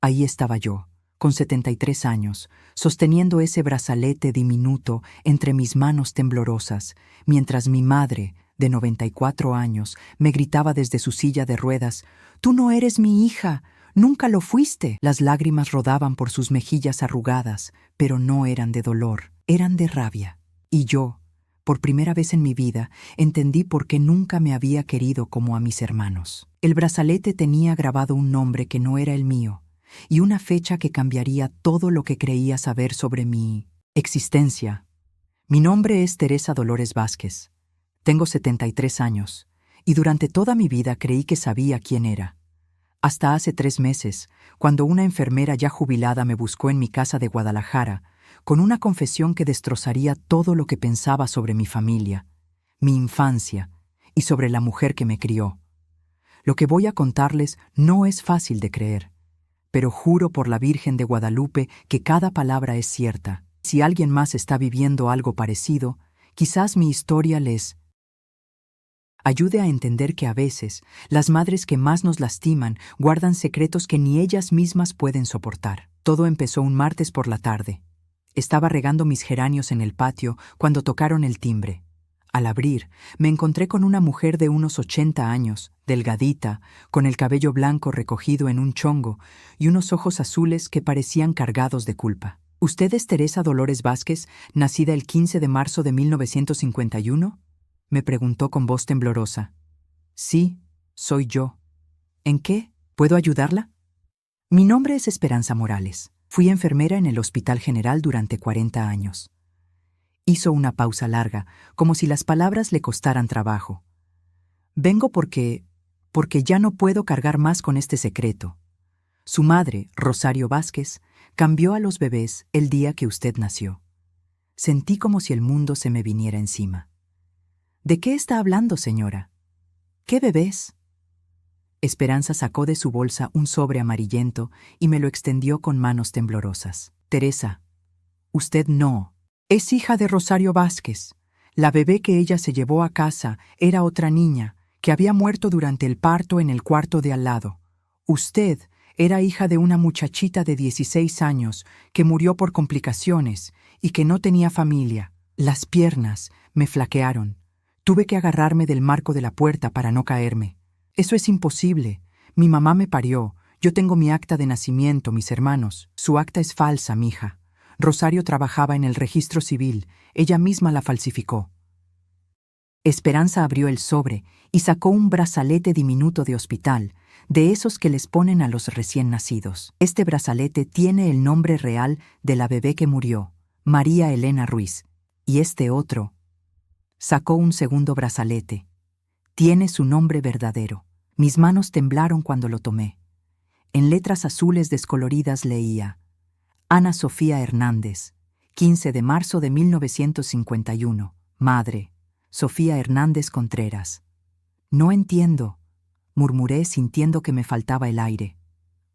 Ahí estaba yo, con 73 años, sosteniendo ese brazalete diminuto entre mis manos temblorosas, mientras mi madre, de 94 años, me gritaba desde su silla de ruedas: «¡Tú no eres mi hija! ¡Nunca lo fuiste!». Las lágrimas rodaban por sus mejillas arrugadas, pero no eran de dolor, eran de rabia. Y yo, por primera vez en mi vida, entendí por qué nunca me había querido como a mis hermanos. El brazalete tenía grabado un nombre que no era el mío, y una fecha que cambiaría todo lo que creía saber sobre mi existencia. Mi nombre es Teresa Dolores Vázquez. Tengo 73 años, y durante toda mi vida creí que sabía quién era. Hasta hace 3 meses, cuando una enfermera ya jubilada me buscó en mi casa de Guadalajara, con una confesión que destrozaría todo lo que pensaba sobre mi familia, mi infancia y sobre la mujer que me crió. Lo que voy a contarles no es fácil de creer, pero juro por la Virgen de Guadalupe que cada palabra es cierta. Si alguien más está viviendo algo parecido, quizás mi historia les ayude a entender que a veces las madres que más nos lastiman guardan secretos que ni ellas mismas pueden soportar. Todo empezó un martes por la tarde. Estaba regando mis geranios en el patio cuando tocaron el timbre. Al abrir, me encontré con una mujer de unos 80 años, delgadita, con el cabello blanco recogido en un chongo y unos ojos azules que parecían cargados de culpa. «¿Usted es Teresa Dolores Vázquez, nacida el 15 de marzo de 1951?» me preguntó con voz temblorosa. «Sí, soy yo. ¿En qué? ¿Puedo ayudarla?» «Mi nombre es Esperanza Morales. Fui enfermera en el Hospital General durante 40 años». Hizo una pausa larga, como si las palabras le costaran trabajo. «Vengo porque ya no puedo cargar más con este secreto. Su madre, Rosario Vázquez, cambió a los bebés el día que usted nació. Sentí como si el mundo se me viniera encima». «¿De qué está hablando, señora? ¿Qué bebés?» Esperanza sacó de su bolsa un sobre amarillento y me lo extendió con manos temblorosas. «Teresa, usted no. Es hija de Rosario Vázquez. La bebé que ella se llevó a casa era otra niña que había muerto durante el parto en el cuarto de al lado. Usted era hija de una muchachita de 16 años que murió por complicaciones y que no tenía familia. Las piernas me flaquearon. Tuve que agarrarme del marco de la puerta para no caerme. Eso es imposible. Mi mamá me parió. Yo tengo mi acta de nacimiento, mis hermanos. Su acta es falsa, mija. Rosario trabajaba en el registro civil. Ella misma la falsificó». Esperanza abrió el sobre y sacó un brazalete diminuto de hospital, de esos que les ponen a los recién nacidos. Este brazalete tiene el nombre real de la bebé que murió, María Elena Ruiz, y este otro. Sacó un segundo brazalete. Tiene su nombre verdadero. Mis manos temblaron cuando lo tomé. En letras azules descoloridas leía: Ana Sofía Hernández, 15 de marzo de 1951. Madre, Sofía Hernández Contreras. «No entiendo», murmuré sintiendo que me faltaba el aire.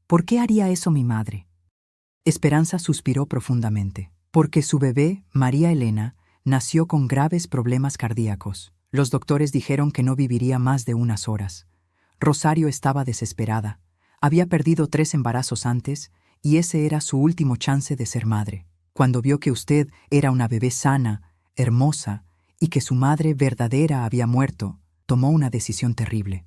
«¿Por qué haría eso mi madre?» Esperanza suspiró profundamente. «Porque su bebé, María Elena, nació con graves problemas cardíacos. Los doctores dijeron que no viviría más de unas horas. Rosario estaba desesperada. Había perdido 3 embarazos antes y ese era su último chance de ser madre. Cuando vio que usted era una bebé sana, hermosa, y que su madre verdadera había muerto, tomó una decisión terrible.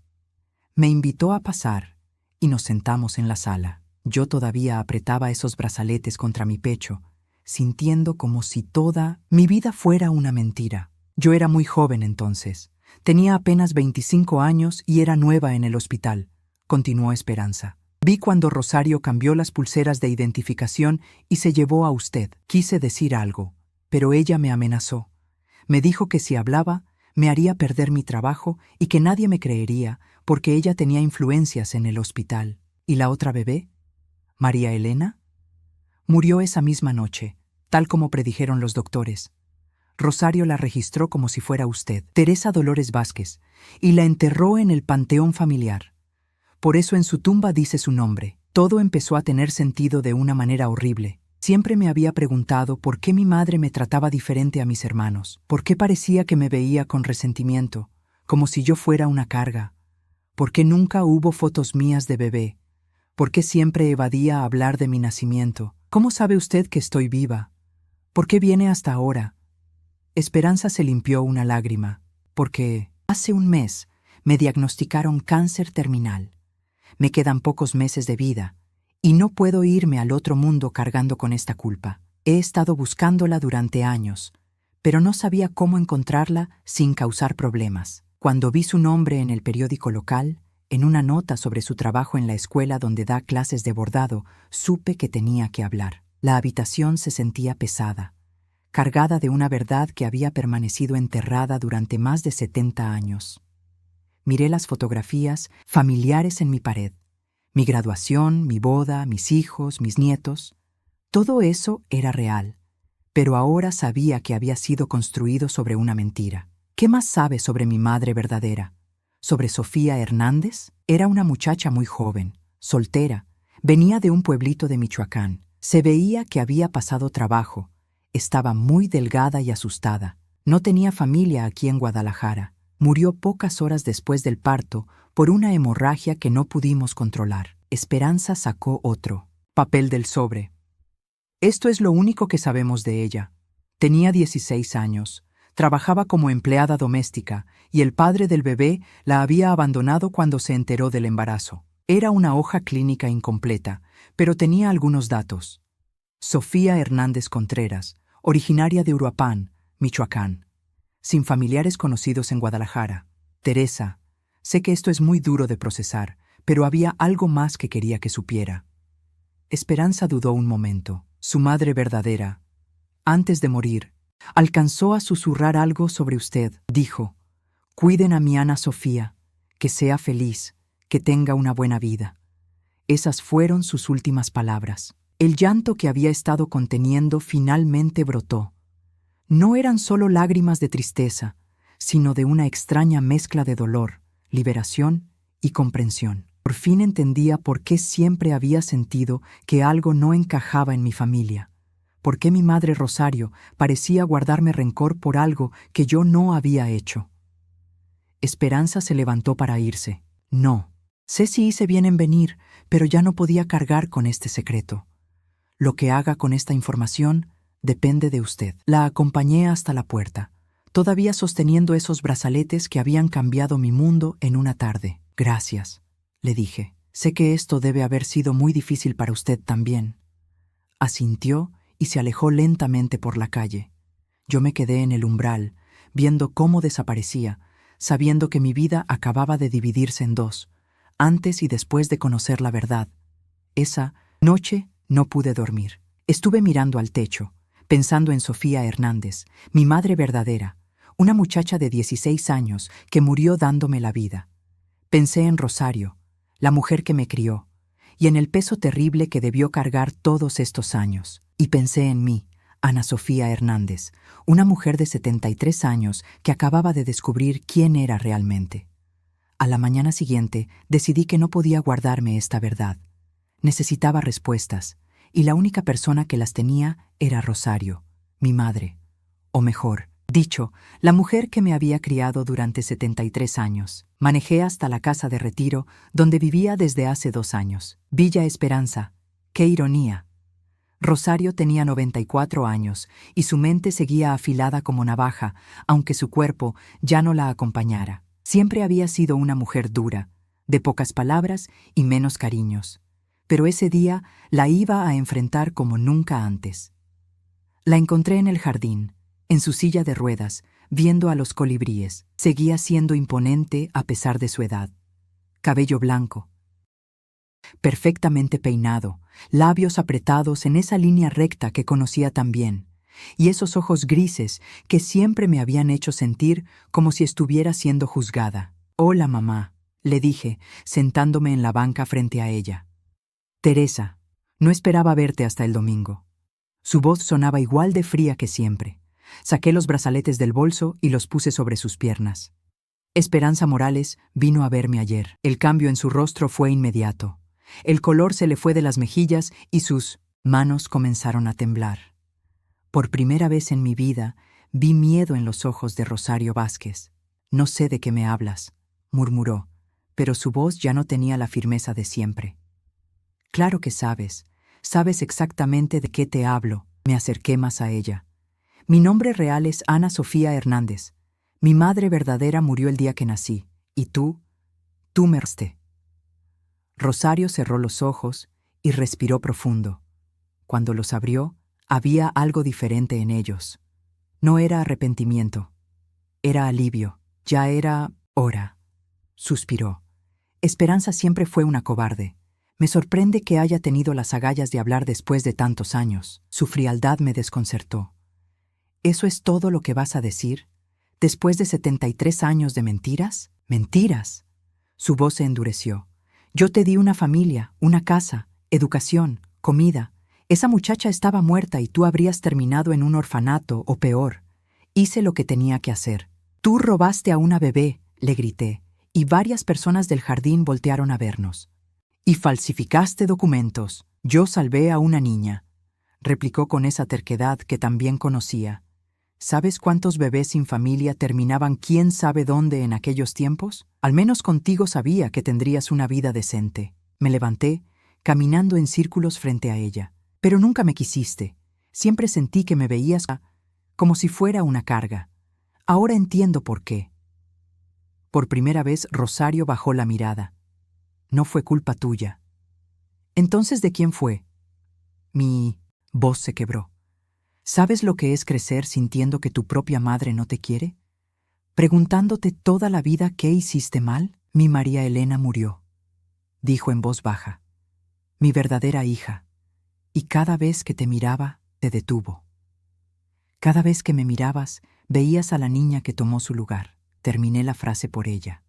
Me invitó a pasar y nos sentamos en la sala. Yo todavía apretaba esos brazaletes contra mi pecho, sintiendo como si toda mi vida fuera una mentira. Yo era muy joven entonces. Tenía apenas 25 años y era nueva en el hospital», continuó Esperanza. «Vi cuando Rosario cambió las pulseras de identificación y se llevó a usted. Quise decir algo, pero ella me amenazó. Me dijo que si hablaba, me haría perder mi trabajo y que nadie me creería porque ella tenía influencias en el hospital. ¿Y la otra bebé? ¿María Elena? Murió esa misma noche, tal como predijeron los doctores. Rosario la registró como si fuera usted, Teresa Dolores Vázquez, y la enterró en el panteón familiar. Por eso en su tumba dice su nombre. Todo empezó a tener sentido de una manera horrible. Siempre me había preguntado por qué mi madre me trataba diferente a mis hermanos, por qué parecía que me veía con resentimiento, como si yo fuera una carga, por qué nunca hubo fotos mías de bebé, ¿Por qué siempre evadía hablar de mi nacimiento? ¿Cómo sabe usted que estoy viva? ¿Por qué viene hasta ahora? Esperanza se limpió una lágrima, porque hace un mes me diagnosticaron cáncer terminal. Me quedan pocos meses de vida, y no puedo irme al otro mundo cargando con esta culpa. He estado buscándola durante años, pero no sabía cómo encontrarla sin causar problemas. Cuando vi su nombre en el periódico local, en una nota sobre su trabajo en la escuela donde da clases de bordado, supe que tenía que hablar. La habitación se sentía pesada, cargada de una verdad que había permanecido enterrada durante más de 70 años. Miré las fotografías familiares en mi pared. Mi graduación, mi boda, mis hijos, mis nietos. Todo eso era real, pero ahora sabía que había sido construido sobre una mentira. ¿Qué más sabe sobre mi madre verdadera? ¿Sobre Sofía Hernández? Era una muchacha muy joven, soltera, venía de un pueblito de Michoacán. Se veía que había pasado trabajo, estaba muy delgada y asustada. No tenía familia aquí en Guadalajara. Murió pocas horas después del parto por una hemorragia que no pudimos controlar. Esperanza sacó otro papel del sobre. Esto es lo único que sabemos de ella. Tenía 16 años, trabajaba como empleada doméstica y el padre del bebé la había abandonado cuando se enteró del embarazo. Era una hoja clínica incompleta, pero tenía algunos datos. Sofía Hernández Contreras, originaria de Uruapan, Michoacán, sin familiares conocidos en Guadalajara. Teresa, sé que esto es muy duro de procesar, pero había algo más que quería que supiera. Esperanza dudó un momento. Su madre verdadera, antes de morir, alcanzó a susurrar algo sobre usted. Dijo: «Cuiden a mi Ana Sofía, que sea feliz, que tenga una buena vida». Esas fueron sus últimas palabras. El llanto que había estado conteniendo finalmente brotó. No eran solo lágrimas de tristeza, sino de una extraña mezcla de dolor, liberación y comprensión. Por fin entendía por qué siempre había sentido que algo no encajaba en mi familia, por qué mi madre Rosario parecía guardarme rencor por algo que yo no había hecho. Esperanza se levantó para irse. No, sé si hice bien en venir, pero ya no podía cargar con este secreto. Lo que haga con esta información depende de usted. La acompañé hasta la puerta, todavía sosteniendo esos brazaletes que habían cambiado mi mundo en una tarde. «Gracias», le dije. «Sé que esto debe haber sido muy difícil para usted también». Asintió y se alejó lentamente por la calle. Yo me quedé en el umbral, viendo cómo desaparecía, sabiendo que mi vida acababa de dividirse en dos, antes y después de conocer la verdad. Esa noche no pude dormir. Estuve mirando al techo, pensando en Sofía Hernández, mi madre verdadera, una muchacha de 16 años que murió dándome la vida. Pensé en Rosario, la mujer que me crió, y en el peso terrible que debió cargar todos estos años. Y pensé en mí, Ana Sofía Hernández, una mujer de 73 años que acababa de descubrir quién era realmente. A la mañana siguiente decidí que no podía guardarme esta verdad. Necesitaba respuestas, y la única persona que las tenía era Rosario, mi madre, o mejor dicho, la mujer que me había criado durante 73 años. Manejé hasta la casa de retiro, donde vivía desde hace 2 años. Villa Esperanza. ¡Qué ironía! Rosario tenía 94 años, y su mente seguía afilada como navaja, aunque su cuerpo ya no la acompañara. Siempre había sido una mujer dura, de pocas palabras y menos cariños. Pero ese día la iba a enfrentar como nunca antes. La encontré en el jardín, en su silla de ruedas, viendo a los colibríes. Seguía siendo imponente a pesar de su edad. Cabello blanco, perfectamente peinado, labios apretados en esa línea recta que conocía tan bien, y esos ojos grises que siempre me habían hecho sentir como si estuviera siendo juzgada. «Hola, mamá», le dije, sentándome en la banca frente a ella. «Teresa, no esperaba verte hasta el domingo». Su voz sonaba igual de fría que siempre. Saqué los brazaletes del bolso y los puse sobre sus piernas. Esperanza Morales vino a verme ayer. El cambio en su rostro fue inmediato. El color se le fue de las mejillas y sus manos comenzaron a temblar. Por primera vez en mi vida vi miedo en los ojos de Rosario Vázquez. «No sé de qué me hablas», murmuró, pero su voz ya no tenía la firmeza de siempre. Claro que sabes. Sabes exactamente de qué te hablo. Me acerqué más a ella. Mi nombre real es Ana Sofía Hernández. Mi madre verdadera murió el día que nací. Y tú me resté. Rosario cerró los ojos y respiró profundo. Cuando los abrió, había algo diferente en ellos. No era arrepentimiento. Era alivio. Ya era hora. Suspiró. Esperanza siempre fue una cobarde. Me sorprende que haya tenido las agallas de hablar después de tantos años. Su frialdad me desconcertó. ¿Eso es todo lo que vas a decir? ¿Después de 73 años de mentiras? ¡Mentiras! Su voz se endureció. Yo te di una familia, una casa, educación, comida. Esa muchacha estaba muerta y tú habrías terminado en un orfanato o peor. Hice lo que tenía que hacer. Tú robaste a una bebé, le grité, y varias personas del jardín voltearon a vernos. Y falsificaste documentos. Yo salvé a una niña, replicó con esa terquedad que también conocía. ¿Sabes cuántos bebés sin familia terminaban quién sabe dónde en aquellos tiempos? Al menos contigo sabía que tendrías una vida decente. Me levanté, caminando en círculos frente a ella. Pero nunca me quisiste. Siempre sentí que me veías como si fuera una carga. Ahora entiendo por qué. Por primera vez Rosario bajó la mirada. No fue culpa tuya. ¿Entonces de quién fue? Mi voz se quebró. ¿Sabes lo que es crecer sintiendo que tu propia madre no te quiere? Preguntándote toda la vida qué hiciste mal. Mi María Elena murió, dijo en voz baja. Mi verdadera hija. Y cada vez que te miraba, te detuvo. Cada vez que me mirabas, veías a la niña que tomó su lugar. Terminé la frase por ella.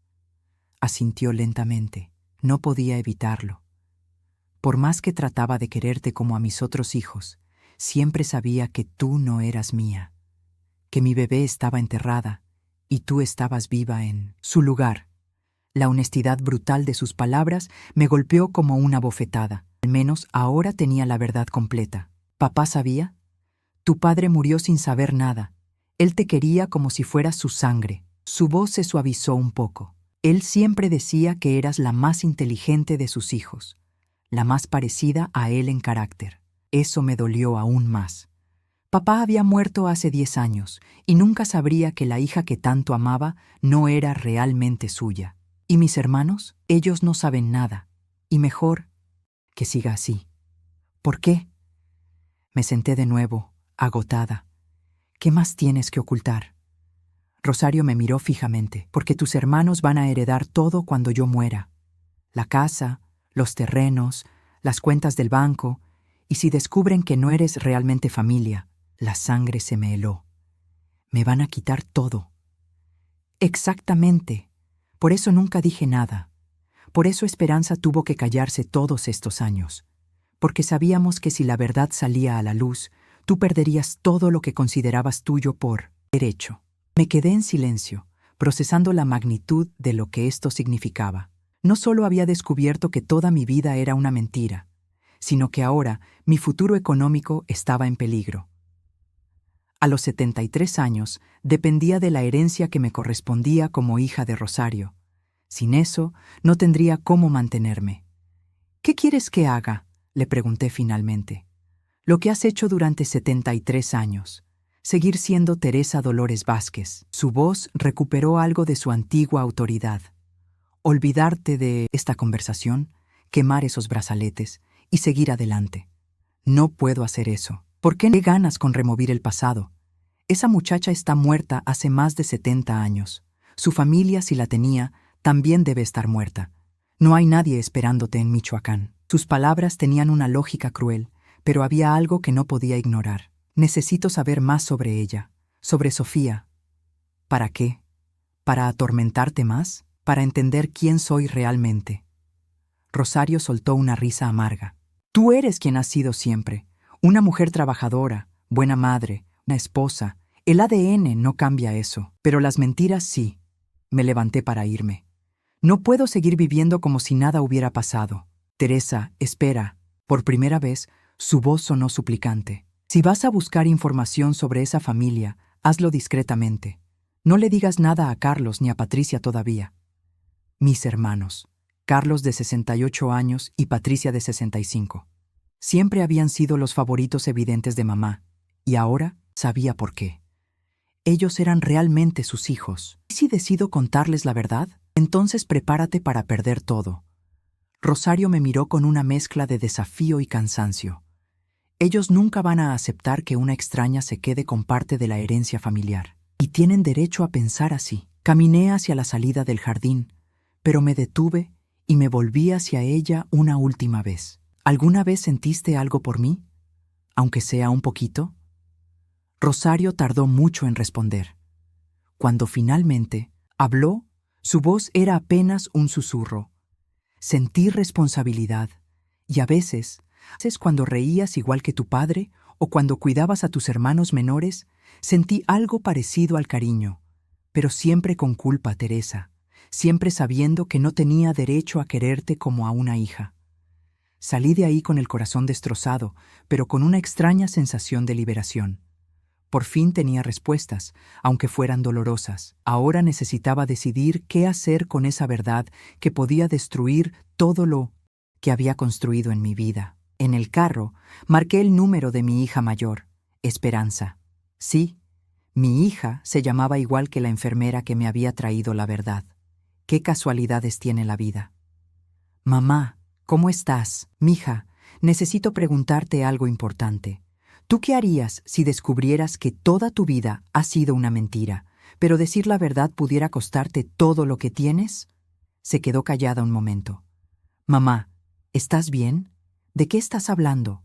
Asintió lentamente. No podía evitarlo. Por más que trataba de quererte como a mis otros hijos, siempre sabía que tú no eras mía, que mi bebé estaba enterrada y tú estabas viva en su lugar. La honestidad brutal de sus palabras me golpeó como una bofetada. Al menos ahora tenía la verdad completa. ¿Papá sabía? Tu padre murió sin saber nada. Él te quería como si fueras su sangre. Su voz se suavizó un poco. Él siempre decía que eras la más inteligente de sus hijos, la más parecida a él en carácter. Eso me dolió aún más. Papá había muerto hace 10 años y nunca sabría que la hija que tanto amaba no era realmente suya. ¿Y mis hermanos? Ellos no saben nada. Y mejor que siga así. ¿Por qué? Me senté de nuevo, agotada. ¿Qué más tienes que ocultar? Rosario me miró fijamente, porque tus hermanos van a heredar todo cuando yo muera. La casa, los terrenos, las cuentas del banco, y si descubren que no eres realmente familia, la sangre se me heló. Me van a quitar todo. Exactamente. Por eso nunca dije nada. Por eso Esperanza tuvo que callarse todos estos años. Porque sabíamos que si la verdad salía a la luz, tú perderías todo lo que considerabas tuyo por derecho. Me quedé en silencio, procesando la magnitud de lo que esto significaba. No solo había descubierto que toda mi vida era una mentira, sino que ahora mi futuro económico estaba en peligro. A los 73 años dependía de la herencia que me correspondía como hija de Rosario. Sin eso, no tendría cómo mantenerme. ¿Qué quieres que haga?, le pregunté finalmente. Lo que has hecho durante 73 años. Seguir siendo Teresa Dolores Vázquez. Su voz recuperó algo de su antigua autoridad. Olvidarte de esta conversación, quemar esos brazaletes y seguir adelante. No puedo hacer eso. ¿Por qué no ganas con remover el pasado? Esa muchacha está muerta hace más de 70 años. Su familia, si la tenía, también debe estar muerta. No hay nadie esperándote en Michoacán. Sus palabras tenían una lógica cruel, pero había algo que no podía ignorar. Necesito saber más sobre ella, sobre Sofía. ¿Para qué? ¿Para atormentarte más? ¿Para entender quién soy realmente? Rosario soltó una risa amarga. Tú eres quien has sido siempre. Una mujer trabajadora, buena madre, una esposa. El ADN no cambia eso, pero las mentiras sí. Me levanté para irme. No puedo seguir viviendo como si nada hubiera pasado. Teresa, espera. Por primera vez, su voz sonó suplicante. Si vas a buscar información sobre esa familia, hazlo discretamente. No le digas nada a Carlos ni a Patricia todavía. Mis hermanos. Carlos de 68 años y Patricia de 65. Siempre habían sido los favoritos evidentes de mamá, y ahora sabía por qué. Ellos eran realmente sus hijos. ¿Y si decido contarles la verdad? Entonces prepárate para perder todo. Rosario me miró con una mezcla de desafío y cansancio. Ellos nunca van a aceptar que una extraña se quede con parte de la herencia familiar. Y tienen derecho a pensar así. Caminé hacia la salida del jardín, pero me detuve y me volví hacia ella una última vez. ¿Alguna vez sentiste algo por mí? Aunque sea un poquito. Rosario tardó mucho en responder. Cuando finalmente habló, su voz era apenas un susurro. Sentí responsabilidad, y a veces cuando reías igual que tu padre o cuando cuidabas a tus hermanos menores, sentí algo parecido al cariño, pero siempre con culpa, Teresa, siempre sabiendo que no tenía derecho a quererte como a una hija. Salí de ahí con el corazón destrozado, pero con una extraña sensación de liberación. Por fin tenía respuestas, aunque fueran dolorosas. Ahora necesitaba decidir qué hacer con esa verdad que podía destruir todo lo que había construido en mi vida. En el carro, marqué el número de mi hija mayor, Esperanza. Sí, mi hija se llamaba igual que la enfermera que me había traído la verdad. ¿Qué casualidades tiene la vida? Mamá, ¿cómo estás? Mija, necesito preguntarte algo importante. ¿Tú qué harías si descubrieras que toda tu vida ha sido una mentira, pero decir la verdad pudiera costarte todo lo que tienes? Se quedó callada un momento. Mamá, ¿estás bien? ¿De qué estás hablando?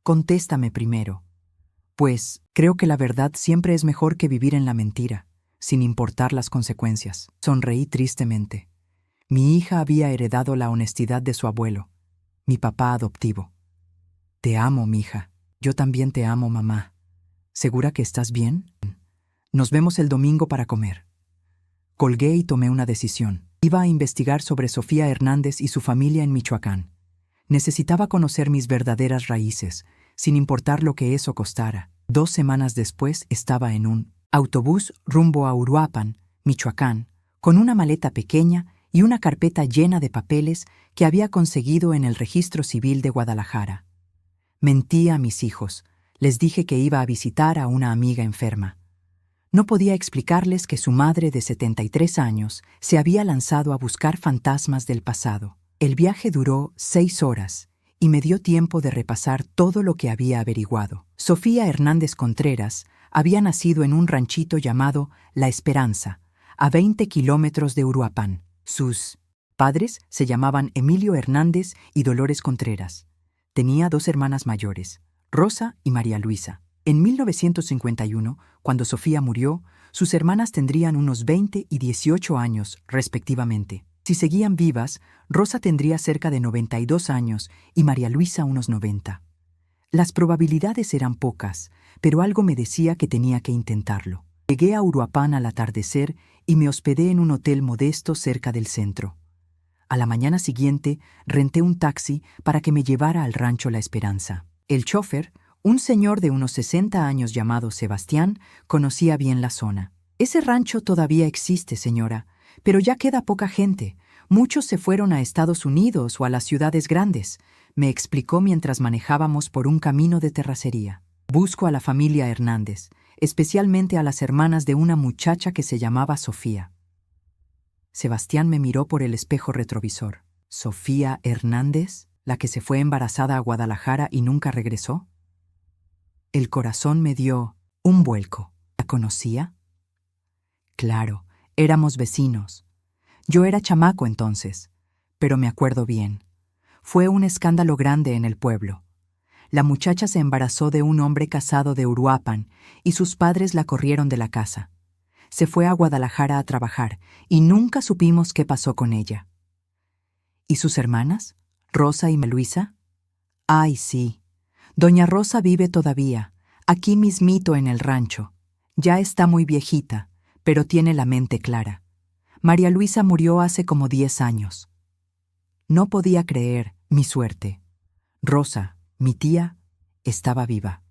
Contéstame primero. Pues, creo que la verdad siempre es mejor que vivir en la mentira, sin importar las consecuencias. Sonreí tristemente. Mi hija había heredado la honestidad de su abuelo, mi papá adoptivo. Te amo, mija. Yo también te amo, mamá. ¿Segura que estás bien? Nos vemos el domingo para comer. Colgué y tomé una decisión. Iba a investigar sobre Sofía Hernández y su familia en Michoacán. Necesitaba conocer mis verdaderas raíces, sin importar lo que eso costara. 2 semanas después estaba en un autobús rumbo a Uruapan, Michoacán, con una maleta pequeña y una carpeta llena de papeles que había conseguido en el Registro Civil de Guadalajara. Mentí a mis hijos. Les dije que iba a visitar a una amiga enferma. No podía explicarles que su madre de 73 años se había lanzado a buscar fantasmas del pasado. El viaje duró 6 horas y me dio tiempo de repasar todo lo que había averiguado. Sofía Hernández Contreras había nacido en un ranchito llamado La Esperanza, a 20 kilómetros de Uruapan. Sus padres se llamaban Emilio Hernández y Dolores Contreras. Tenía 2 hermanas mayores, Rosa y María Luisa. En 1951, cuando Sofía murió, sus hermanas tendrían unos 20 y 18 años, respectivamente. Si seguían vivas, Rosa tendría cerca de 92 años y María Luisa unos 90. Las probabilidades eran pocas, pero algo me decía que tenía que intentarlo. Llegué a Uruapan al atardecer y me hospedé en un hotel modesto cerca del centro. A la mañana siguiente, renté un taxi para que me llevara al rancho La Esperanza. El chófer, un señor de unos 60 años llamado Sebastián, conocía bien la zona. Ese rancho todavía existe, señora, pero ya queda poca gente. Muchos se fueron a Estados Unidos o a las ciudades grandes, me explicó mientras manejábamos por un camino de terracería. Busco a la familia Hernández, especialmente a las hermanas de una muchacha que se llamaba Sofía. Sebastián me miró por el espejo retrovisor. ¿Sofía Hernández, la que se fue embarazada a Guadalajara y nunca regresó? El corazón me dio un vuelco. ¿La conocía? Claro, éramos vecinos. Yo era chamaco entonces, pero me acuerdo bien. Fue un escándalo grande en el pueblo. La muchacha se embarazó de un hombre casado de Uruapan y sus padres la corrieron de la casa. Se fue a Guadalajara a trabajar y nunca supimos qué pasó con ella. ¿Y sus hermanas? ¿Rosa y Luisa? Ay, sí. Doña Rosa vive todavía, aquí mismito en el rancho. Ya está muy viejita, pero tiene la mente clara. María Luisa murió hace como 10 años. No podía creer mi suerte. Rosa, mi tía, estaba viva.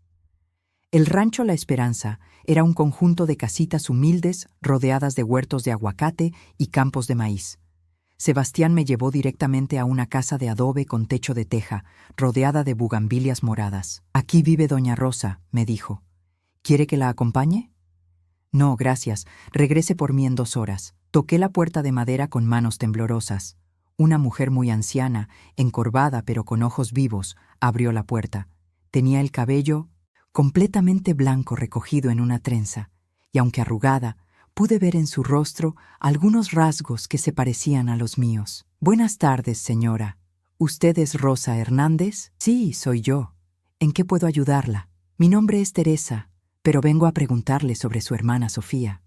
El rancho La Esperanza era un conjunto de casitas humildes rodeadas de huertos de aguacate y campos de maíz. Sebastián me llevó directamente a una casa de adobe con techo de teja, rodeada de bugambilias moradas. «Aquí vive doña Rosa», me dijo. «¿Quiere que la acompañe?» «No, gracias. Regrese por mí en 2 horas». Toqué la puerta de madera con manos temblorosas. Una mujer muy anciana, encorvada pero con ojos vivos, abrió la puerta. Tenía el cabello completamente blanco recogido en una trenza, y aunque arrugada, pude ver en su rostro algunos rasgos que se parecían a los míos. «Buenas tardes, señora. ¿Usted es Rosa Hernández?» «Sí, soy yo. ¿En qué puedo ayudarla?» «Mi nombre es Teresa, pero vengo a preguntarle sobre su hermana Sofía».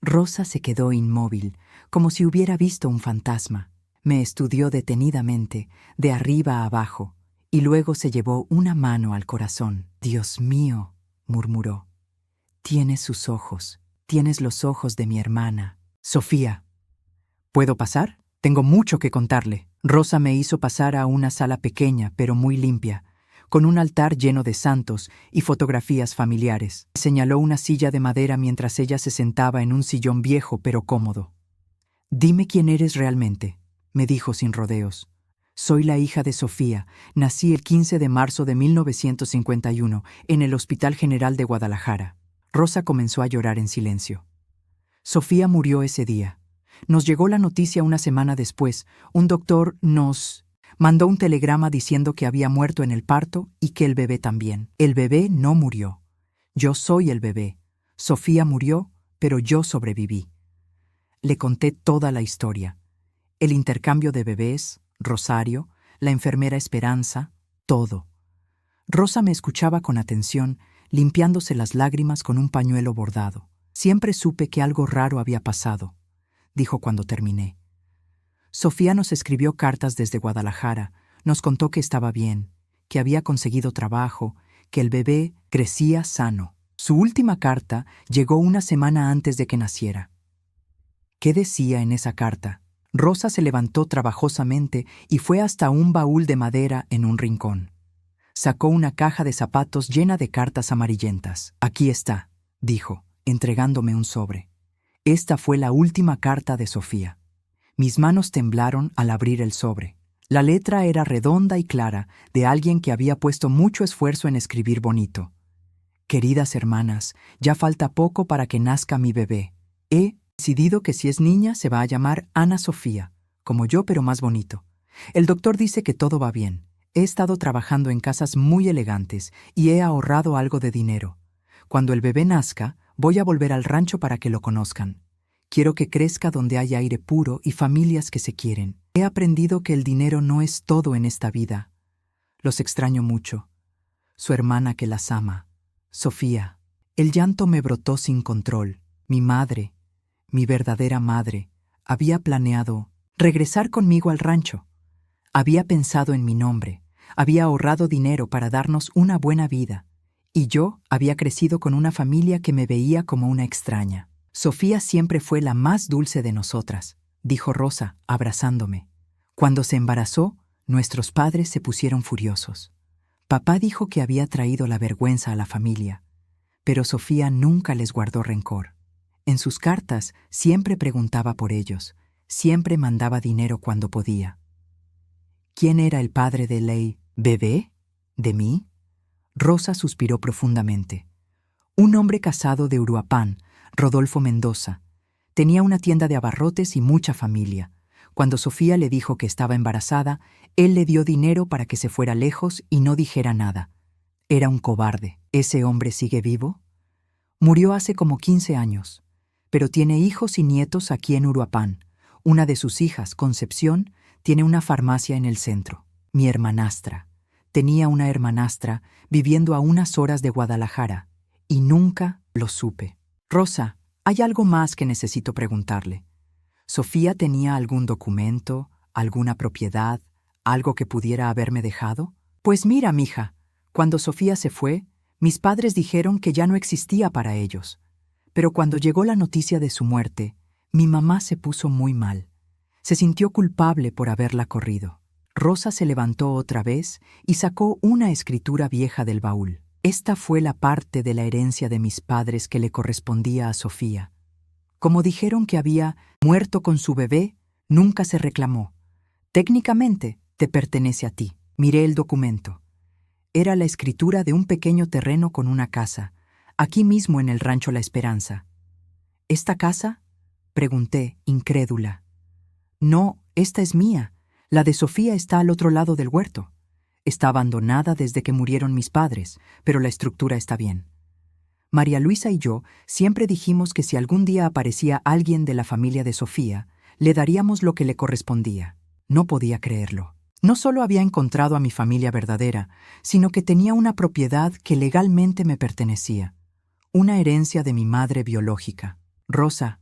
Rosa se quedó inmóvil, como si hubiera visto un fantasma. Me estudió detenidamente, de arriba a abajo, y luego se llevó una mano al corazón. «Dios mío», murmuró. «Tienes sus ojos. Tienes los ojos de mi hermana. Sofía». «¿Puedo pasar? Tengo mucho que contarle». Rosa me hizo pasar a una sala pequeña, pero muy limpia, con un altar lleno de santos y fotografías familiares. Señaló una silla de madera mientras ella se sentaba en un sillón viejo pero cómodo. «Dime quién eres realmente», me dijo sin rodeos. «Soy la hija de Sofía. Nací el 15 de marzo de 1951 en el Hospital General de Guadalajara». Rosa comenzó a llorar en silencio. «Sofía murió ese día. Nos llegó la noticia una semana después. Un doctor nos mandó un telegrama diciendo que había muerto en el parto y que el bebé también. El bebé no murió. Yo soy el bebé. Sofía murió, pero yo sobreviví». Le conté toda la historia. El intercambio de bebés, Rosario, la enfermera Esperanza, todo. Rosa me escuchaba con atención, limpiándose las lágrimas con un pañuelo bordado. «Siempre supe que algo raro había pasado», dijo cuando terminé. «Sofía nos escribió cartas desde Guadalajara, nos contó que estaba bien, que había conseguido trabajo, que el bebé crecía sano. Su última carta llegó una semana antes de que naciera». ¿Qué decía en esa carta? Rosa se levantó trabajosamente y fue hasta un baúl de madera en un rincón. Sacó una caja de zapatos llena de cartas amarillentas. «Aquí está», dijo, entregándome un sobre. Esta fue la última carta de Sofía. Mis manos temblaron al abrir el sobre. La letra era redonda y clara, de alguien que había puesto mucho esfuerzo en escribir bonito. «Queridas hermanas, ya falta poco para que nazca mi bebé. He decidido que si es niña se va a llamar Ana Sofía, como yo pero más bonito. El doctor dice que todo va bien. He estado trabajando en casas muy elegantes y he ahorrado algo de dinero. Cuando el bebé nazca, voy a volver al rancho para que lo conozcan. Quiero que crezca donde hay aire puro y familias que se quieren. He aprendido que el dinero no es todo en esta vida. Los extraño mucho. Su hermana que las ama, Sofía». El llanto me brotó sin control. Mi madre, mi verdadera madre, había planeado regresar conmigo al rancho. Había pensado en mi nombre, había ahorrado dinero para darnos una buena vida, y yo había crecido con una familia que me veía como una extraña. «Sofía siempre fue la más dulce de nosotras», dijo Rosa, abrazándome. «Cuando se embarazó, nuestros padres se pusieron furiosos. Papá dijo que había traído la vergüenza a la familia, pero Sofía nunca les guardó rencor. En sus cartas siempre preguntaba por ellos, siempre mandaba dinero cuando podía». ¿Quién era el padre de Ley? ¿Bebé? ¿De mí? Rosa suspiró profundamente. Un hombre casado de Uruapán, Rodolfo Mendoza. Tenía una tienda de abarrotes y mucha familia. Cuando Sofía le dijo que estaba embarazada, él le dio dinero para que se fuera lejos y no dijera nada. Era un cobarde. ¿Ese hombre sigue vivo? Murió hace como 15 años, pero tiene hijos y nietos aquí en Uruapán. Una de sus hijas, Concepción, tiene una farmacia en el centro. Mi hermanastra. Tenía una hermanastra viviendo a unas horas de Guadalajara, y nunca lo supe. Rosa, hay algo más que necesito preguntarle. ¿Sofía tenía algún documento, alguna propiedad, algo que pudiera haberme dejado? Pues mira, mija, cuando Sofía se fue, mis padres dijeron que ya no existía para ellos. Pero cuando llegó la noticia de su muerte, mi mamá se puso muy mal. Se sintió culpable por haberla corrido. Rosa se levantó otra vez y sacó una escritura vieja del baúl. Esta fue la parte de la herencia de mis padres que le correspondía a Sofía. Como dijeron que había muerto con su bebé, Nunca se reclamó. Técnicamente, te pertenece a ti. Miré el documento. Era la escritura de un pequeño terreno con una casa, aquí mismo en el rancho La Esperanza. ¿Esta casa? Pregunté, incrédula. No, esta es mía. La de Sofía está al otro lado del huerto. Está abandonada desde que murieron mis padres, pero la estructura está bien. María Luisa y yo siempre dijimos que si algún día aparecía alguien de la familia de Sofía, le daríamos lo que le correspondía. No podía creerlo. No solo había encontrado a mi familia verdadera, sino que tenía una propiedad que legalmente me pertenecía. Una herencia de mi madre biológica. Rosa,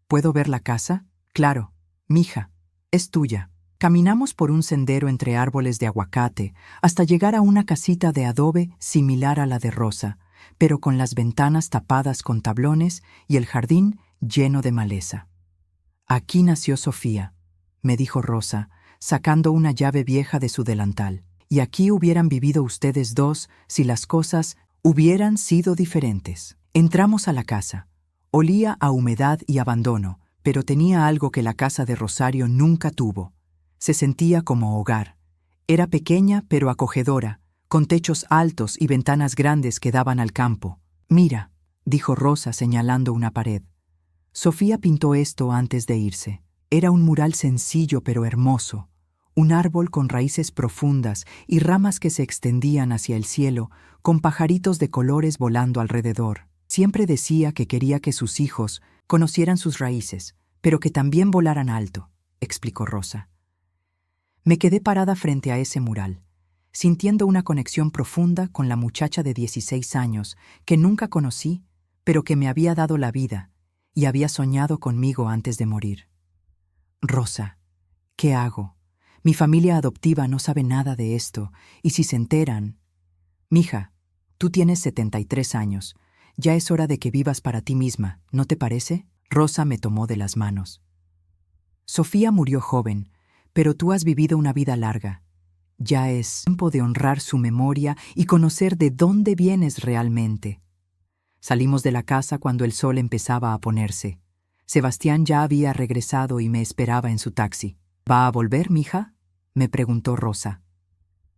¿puedo ver la casa? Claro, mija, es tuya. Caminamos por un sendero entre árboles de aguacate hasta llegar a una casita de adobe similar a la de Rosa, pero con las ventanas tapadas con tablones y el jardín lleno de maleza. Aquí nació Sofía, me dijo Rosa, sacando una llave vieja de su delantal. Y aquí hubieran vivido ustedes dos si las cosas hubieran sido diferentes. Entramos a la casa. Olía a humedad y abandono, pero tenía algo que la casa de Rosario nunca tuvo. Se sentía como hogar. Era pequeña pero acogedora, con techos altos y ventanas grandes que daban al campo. Mira, dijo Rosa señalando una pared. Sofía pintó esto antes de irse. Era un mural sencillo pero hermoso. Un árbol con raíces profundas y ramas que se extendían hacia el cielo, con pajaritos de colores volando alrededor. Siempre decía que quería que sus hijos conocieran sus raíces, pero que también volaran alto, explicó Rosa. Me quedé parada frente a ese mural, sintiendo una conexión profunda con la muchacha de 16 años que nunca conocí, pero que me había dado la vida y había soñado conmigo antes de morir. Rosa, ¿qué hago? Mi familia adoptiva no sabe nada de esto, y si se enteran... Mija, tú tienes 73 años. Ya es hora de que vivas para ti misma, ¿no te parece? Rosa me tomó de las manos. Sofía murió joven, pero tú has vivido una vida larga. Ya es tiempo de honrar su memoria y conocer de dónde vienes realmente. Salimos de la casa cuando el sol empezaba a ponerse. Sebastián ya había regresado y me esperaba en su taxi. ¿Va a volver, mija?, me preguntó Rosa.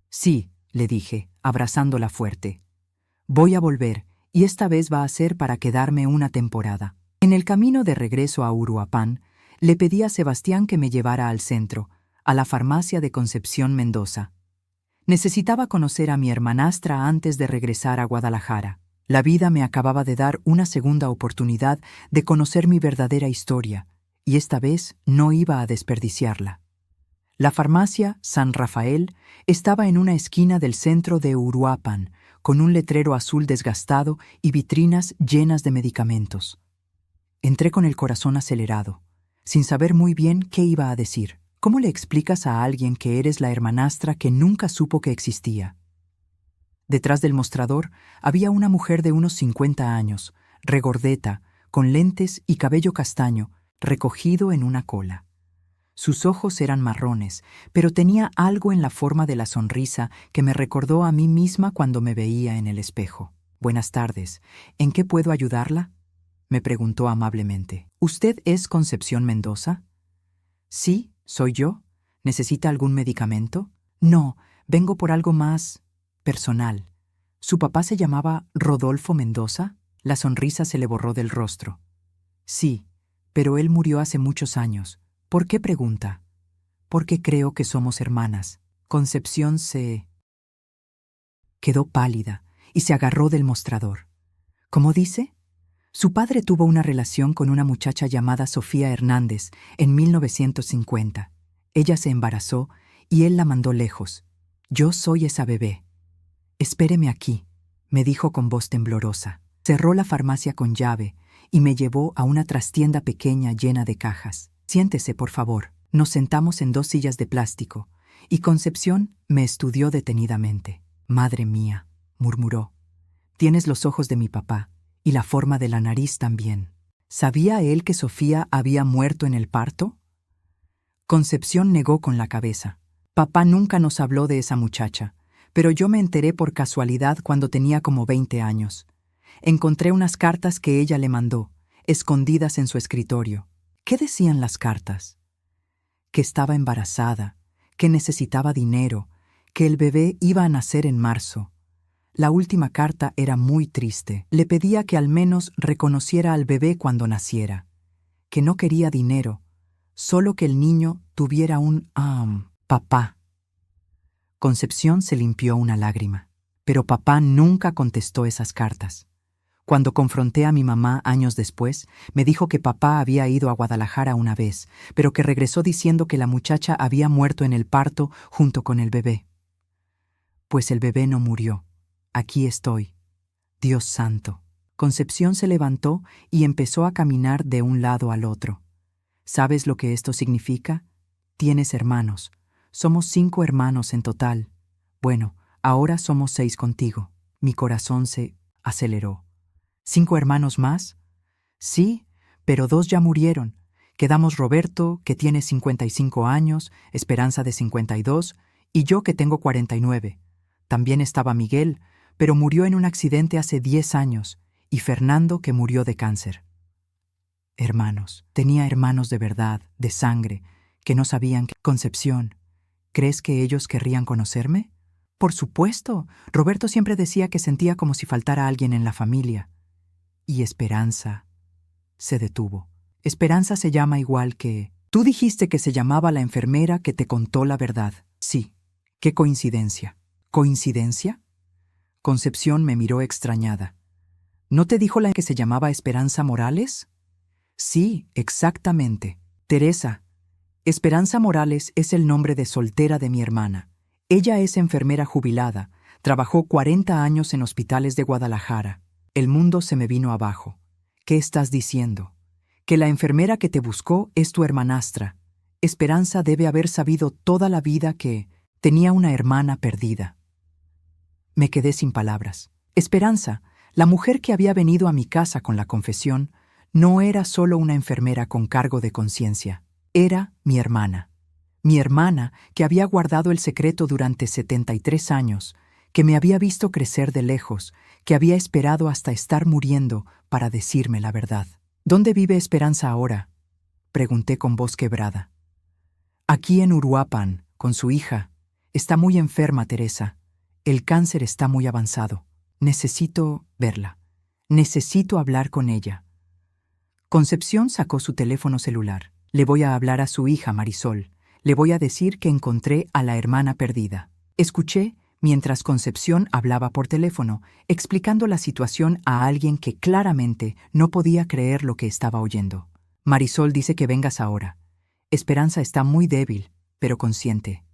Sí, le dije, abrazándola fuerte. Voy a volver, y esta vez va a ser para quedarme una temporada. En el camino de regreso a Uruapan, le pedí a Sebastián que me llevara al centro, a la farmacia de Concepción Mendoza. Necesitaba conocer a mi hermanastra antes de regresar a Guadalajara. La vida me acababa de dar una segunda oportunidad de conocer mi verdadera historia, y esta vez no iba a desperdiciarla. La farmacia San Rafael estaba en una esquina del centro de Uruapan, con un letrero azul desgastado y vitrinas llenas de medicamentos. Entré con el corazón acelerado, sin saber muy bien qué iba a decir. ¿Cómo le explicas a alguien que eres la hermanastra que nunca supo que existía? Detrás del mostrador había una mujer de unos 50 años, regordeta, con lentes y cabello castaño, recogido en una cola. Sus ojos eran marrones, pero tenía algo en la forma de la sonrisa que me recordó a mí misma cuando me veía en el espejo. Buenas tardes, ¿en qué puedo ayudarla?, me preguntó amablemente. ¿Usted es Concepción Mendoza? Sí, soy yo. ¿Necesita algún medicamento? No, vengo por algo más personal. ¿Su papá se llamaba Rodolfo Mendoza? La sonrisa se le borró del rostro. Sí, pero él murió hace muchos años. ¿Por qué pregunta? Porque creo que somos hermanas. Concepción se quedó pálida y se agarró del mostrador. ¿Cómo dice? Su padre tuvo una relación con una muchacha llamada Sofía Hernández en 1950. Ella se embarazó y él la mandó lejos. Yo soy esa bebé. Espéreme aquí, me dijo con voz temblorosa. Cerró la farmacia con llave y me llevó a una trastienda pequeña llena de cajas. Siéntese, por favor. Nos sentamos en 2 sillas de plástico, y Concepción me estudió detenidamente. Madre mía, murmuró. Tienes los ojos de mi papá, y la forma de la nariz también. ¿Sabía él que Sofía había muerto en el parto? Concepción negó con la cabeza. Papá nunca nos habló de esa muchacha, pero yo me enteré por casualidad cuando tenía como 20 años. Encontré unas cartas que ella le mandó, escondidas en su escritorio. ¿Qué decían las cartas? que estaba embarazada, que necesitaba dinero, que el bebé iba a nacer en marzo. La última carta era muy triste. Le pedía que al menos reconociera al bebé cuando naciera, que no quería dinero, solo que el niño tuviera un papá. Concepción se limpió una lágrima, pero papá nunca contestó esas cartas. Cuando confronté a mi mamá años después, me dijo que papá había ido a Guadalajara una vez, pero que regresó diciendo que la muchacha había muerto en el parto junto con el bebé. Pues el bebé no murió. Aquí estoy. Dios santo. Concepción se levantó y empezó a caminar de un lado al otro. ¿Sabes lo que esto significa? Tienes hermanos. Somos 5 hermanos en total. Bueno, ahora somos 6 contigo. Mi corazón se aceleró. ¿5 hermanos más? Sí, pero 2 ya murieron. Quedamos Roberto, que tiene 55 años, Esperanza de 52, y yo que tengo 49. También estaba Miguel, pero murió en un accidente hace 10 años, y Fernando, que murió de cáncer. Hermanos. Tenía hermanos de verdad, de sangre, que no sabían que... Concepción, ¿crees que ellos querrían conocerme? Por supuesto. Roberto siempre decía que sentía como si faltara alguien en la familia. Y Esperanza se detuvo. Esperanza se llama igual que... Tú dijiste que se llamaba la enfermera que te contó la verdad. Sí. Qué coincidencia. ¿Coincidencia? Concepción me miró extrañada. ¿No te dijo la que se llamaba Esperanza Morales? Sí, exactamente. Teresa. Esperanza Morales es el nombre de soltera de mi hermana. Ella es enfermera jubilada. Trabajó 40 años en hospitales de Guadalajara. El mundo se me vino abajo. ¿Qué estás diciendo? Que la enfermera que te buscó es tu hermanastra. Esperanza debe haber sabido toda la vida que tenía una hermana perdida. Me quedé sin palabras. Esperanza, la mujer que había venido a mi casa con la confesión, no era solo una enfermera con cargo de conciencia. Era mi hermana. Mi hermana que había guardado el secreto durante 73 años, que me había visto crecer de lejos, que había esperado hasta estar muriendo para decirme la verdad. ¿Dónde vive Esperanza ahora?, pregunté con voz quebrada. Aquí en Uruapan, con su hija. Está muy enferma, Teresa. El cáncer está muy avanzado. Necesito verla. Necesito hablar con ella. Concepción sacó su teléfono celular. Le voy a hablar a su hija, Marisol. Le voy a decir que encontré a la hermana perdida. Escuché mientras Concepción hablaba por teléfono, explicando la situación a alguien que claramente no podía creer lo que estaba oyendo. Marisol dice que vengas ahora. Esperanza está muy débil, pero consciente.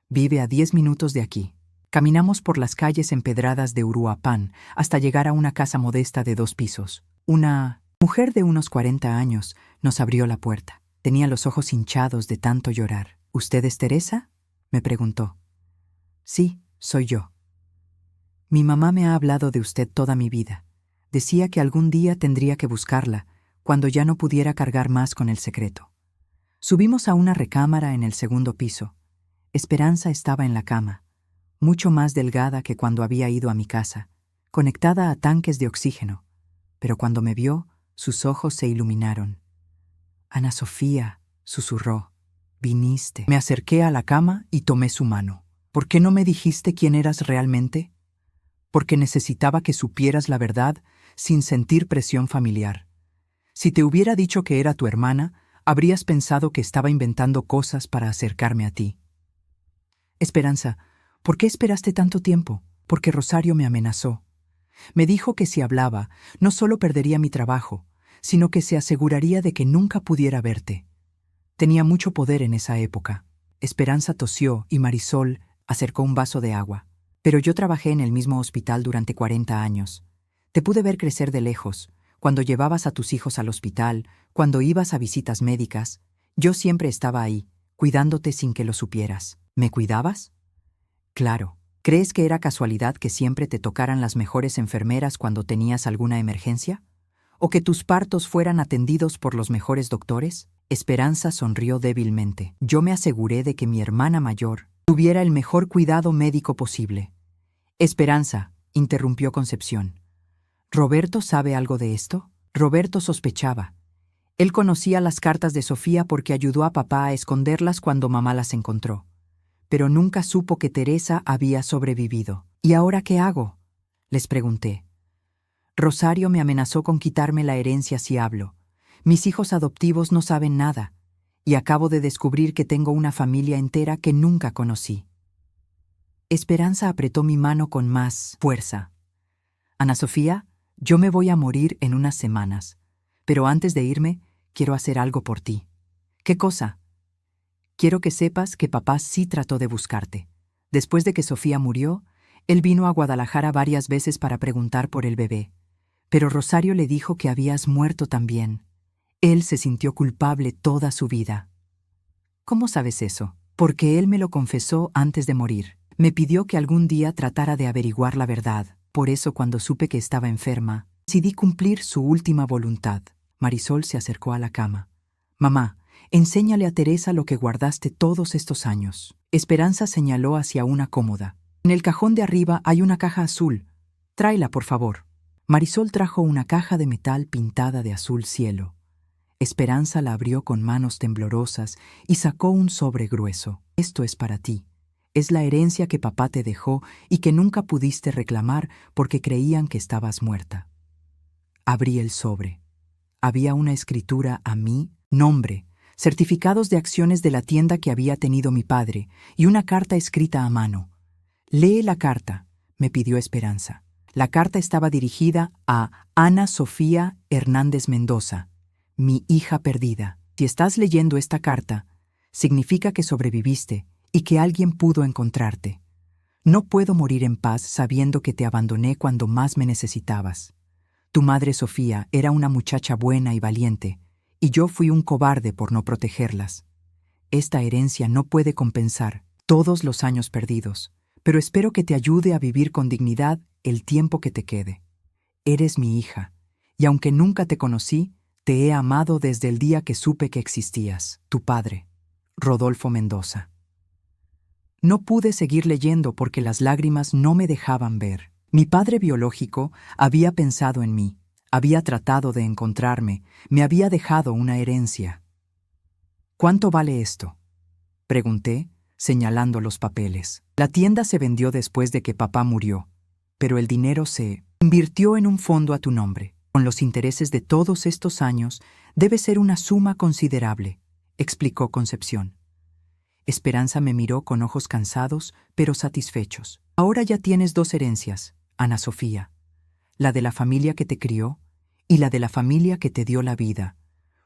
Vive a 10 minutos de aquí. Caminamos por las calles empedradas de Uruapan hasta llegar a una casa modesta de 2 pisos. Una mujer de unos 40 años nos abrió la puerta. Tenía los ojos hinchados de tanto llorar. ¿Usted es Teresa?, me preguntó. Sí, soy yo. Mi mamá me ha hablado de usted toda mi vida. Decía que algún día tendría que buscarla, cuando ya no pudiera cargar más con el secreto. Subimos a una recámara en el 2º piso. Esperanza estaba en la cama, mucho más delgada que cuando había ido a mi casa, conectada a tanques de oxígeno, pero cuando me vio, sus ojos se iluminaron. Ana Sofía, susurró, viniste. Me acerqué a la cama y tomé su mano. ¿Por qué no me dijiste quién eras realmente? Porque necesitaba que supieras la verdad sin sentir presión familiar. Si te hubiera dicho que era tu hermana, habrías pensado que estaba inventando cosas para acercarme a ti. Esperanza, ¿por qué esperaste tanto tiempo? Porque Rosario me amenazó. Me dijo que si hablaba, no solo perdería mi trabajo, sino que se aseguraría de que nunca pudiera verte. Tenía mucho poder en esa época. Esperanza tosió y Marisol acercó un vaso de agua. Pero yo trabajé en el mismo hospital durante 40 años. Te pude ver crecer de lejos, cuando llevabas a tus hijos al hospital, cuando ibas a visitas médicas. Yo siempre estaba ahí, cuidándote sin que lo supieras. ¿Me cuidabas? Claro. ¿Crees que era casualidad que siempre te tocaran las mejores enfermeras cuando tenías alguna emergencia? ¿O que tus partos fueran atendidos por los mejores doctores? Esperanza sonrió débilmente. Yo me aseguré de que mi hermana mayor tuviera el mejor cuidado médico posible. Esperanza, interrumpió Concepción. ¿Roberto sabe algo de esto? Roberto sospechaba. Él conocía las cartas de Sofía porque ayudó a papá a esconderlas cuando mamá las encontró. Pero nunca supo que Teresa había sobrevivido. ¿Y ahora qué hago?, les pregunté. Rosario me amenazó con quitarme la herencia si hablo. Mis hijos adoptivos no saben nada, y acabo de descubrir que tengo una familia entera que nunca conocí. Esperanza apretó mi mano con más fuerza. Ana Sofía, yo me voy a morir en unas semanas, pero antes de irme, quiero hacer algo por ti. ¿Qué cosa? Quiero que sepas que papá sí trató de buscarte. Después de que Sofía murió, él vino a Guadalajara varias veces para preguntar por el bebé. Pero Rosario le dijo que habías muerto también. Él se sintió culpable toda su vida. ¿Cómo sabes eso? Porque él me lo confesó antes de morir. Me pidió que algún día tratara de averiguar la verdad. Por eso, cuando supe que estaba enferma, decidí cumplir su última voluntad. Marisol se acercó a la cama. Mamá, enséñale a Teresa lo que guardaste todos estos años. Esperanza señaló hacia una cómoda. En el cajón de arriba hay una caja azul. Tráela, por favor. Marisol trajo una caja de metal pintada de azul cielo. Esperanza la abrió con manos temblorosas y sacó un sobre grueso. Esto es para ti. Es la herencia que papá te dejó y que nunca pudiste reclamar porque creían que estabas muerta. Abrí el sobre. Había una escritura a mi nombre, certificados de acciones de la tienda que había tenido mi padre y una carta escrita a mano. Lee la carta, me pidió Esperanza. La carta estaba dirigida a Ana Sofía Hernández Mendoza, mi hija perdida. Si estás leyendo esta carta, significa que sobreviviste y que alguien pudo encontrarte. No puedo morir en paz sabiendo que te abandoné cuando más me necesitabas. Tu madre Sofía era una muchacha buena y valiente, y yo fui un cobarde por no protegerlas. Esta herencia no puede compensar todos los años perdidos, pero espero que te ayude a vivir con dignidad el tiempo que te quede. Eres mi hija, y aunque nunca te conocí, te he amado desde el día que supe que existías. Tu padre, Rodolfo Mendoza. No pude seguir leyendo porque las lágrimas no me dejaban ver. Mi padre biológico había pensado en mí, había tratado de encontrarme, me había dejado una herencia. ¿Cuánto vale esto?, pregunté, señalando los papeles. La tienda se vendió después de que papá murió, pero el dinero se invirtió en un fondo a tu nombre. Con los intereses de todos estos años, debe ser una suma considerable, explicó Concepción. Esperanza me miró con ojos cansados, pero satisfechos. Ahora ya tienes dos herencias, Ana Sofía, la de la familia que te crió y la de la familia que te dio la vida.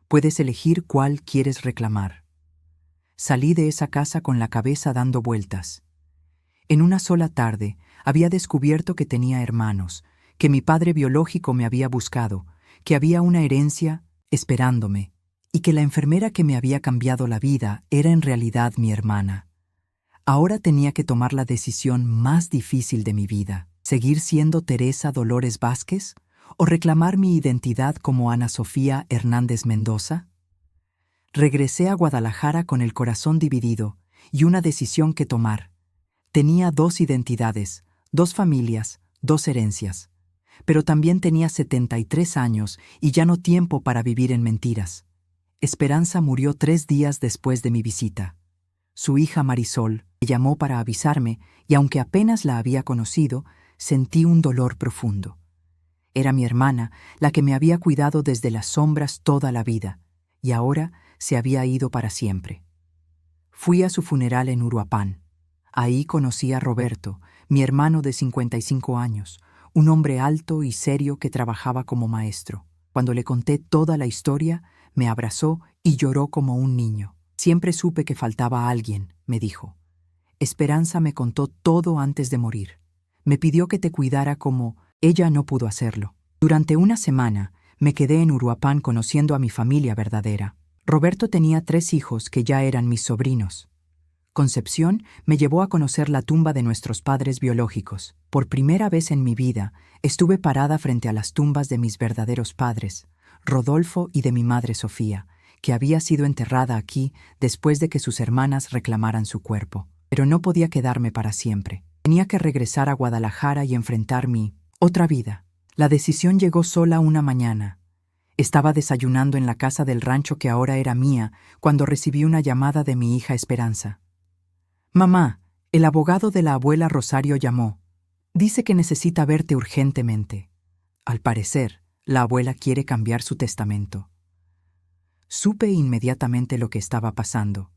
Puedes elegir cuál quieres reclamar. Salí de esa casa con la cabeza dando vueltas. En una sola tarde había descubierto que tenía hermanos, que mi padre biológico me había buscado, que había una herencia esperándome, y que la enfermera que me había cambiado la vida era en realidad mi hermana. Ahora tenía que tomar la decisión más difícil de mi vida: ¿seguir siendo Teresa Dolores Vázquez o reclamar mi identidad como Ana Sofía Hernández Mendoza? Regresé a Guadalajara con el corazón dividido y una decisión que tomar. Tenía dos identidades, dos familias, dos herencias. Pero también tenía 73 años y ya no tiempo para vivir en mentiras. Esperanza murió 3 días después de mi visita. Su hija Marisol me llamó para avisarme y aunque apenas la había conocido, sentí un dolor profundo. Era mi hermana, la que me había cuidado desde las sombras toda la vida, y ahora se había ido para siempre. Fui a su funeral en Uruapan. Ahí conocí a Roberto, mi hermano de 55 años, un hombre alto y serio que trabajaba como maestro. Cuando le conté toda la historia, me abrazó y lloró como un niño. Siempre supe que faltaba alguien, me dijo. Esperanza me contó todo antes de morir. Me pidió que te cuidara como ella no pudo hacerlo. Durante una semana me quedé en Uruapan conociendo a mi familia verdadera. Roberto tenía 3 hijos que ya eran mis sobrinos. Concepción me llevó a conocer la tumba de nuestros padres biológicos. Por primera vez en mi vida estuve parada frente a las tumbas de mis verdaderos padres, Rodolfo y de mi madre Sofía, que había sido enterrada aquí después de que sus hermanas reclamaran su cuerpo. Pero no podía quedarme para siempre. Tenía que regresar a Guadalajara y enfrentar mi otra vida. La decisión llegó sola una mañana. Estaba desayunando en la casa del rancho que ahora era mía cuando recibí una llamada de mi hija Esperanza. «Mamá, el abogado de la abuela Rosario llamó. Dice que necesita verte urgentemente. Al parecer, la abuela quiere cambiar su testamento». Supe inmediatamente lo que estaba pasando.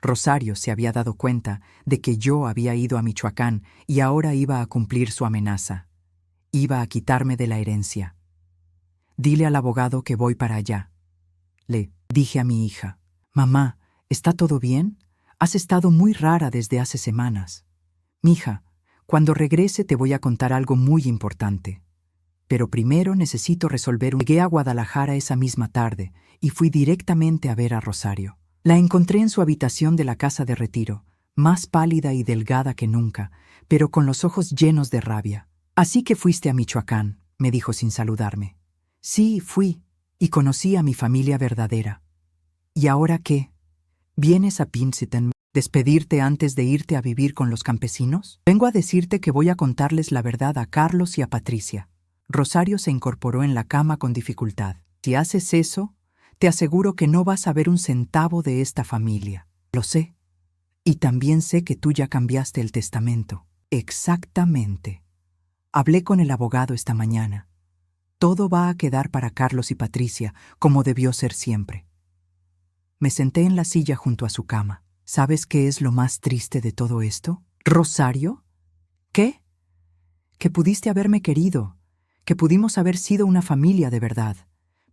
Rosario se había dado cuenta de que yo había ido a Michoacán y ahora iba a cumplir su amenaza. Iba a quitarme de la herencia. «Dile al abogado que voy para allá», le dije a mi hija. «Mamá, ¿está todo bien? Has estado muy rara desde hace semanas». «Mija, cuando regrese te voy a contar algo muy importante. Pero primero necesito resolver un... Llegué a Guadalajara esa misma tarde y fui directamente a ver a Rosario. La encontré en su habitación de la casa de retiro, más pálida y delgada que nunca, pero con los ojos llenos de rabia. «Así que fuiste a Michoacán», me dijo sin saludarme. «Sí, fui, y conocí a mi familia verdadera». «¿Y ahora qué? ¿Vienes a Pinceton despedirte antes de irte a vivir con los campesinos?» «Vengo a decirte que voy a contarles la verdad a Carlos y a Patricia». Rosario se incorporó en la cama con dificultad. «Si haces eso, te aseguro que no vas a ver un centavo de esta familia». «Lo sé. Y también sé que tú ya cambiaste el testamento». «Exactamente. Hablé con el abogado esta mañana. Todo va a quedar para Carlos y Patricia, como debió ser siempre». Me senté en la silla junto a su cama. «¿Sabes qué es lo más triste de todo esto, Rosario?» «¿Qué?» «Que pudiste haberme querido, que pudimos haber sido una familia de verdad,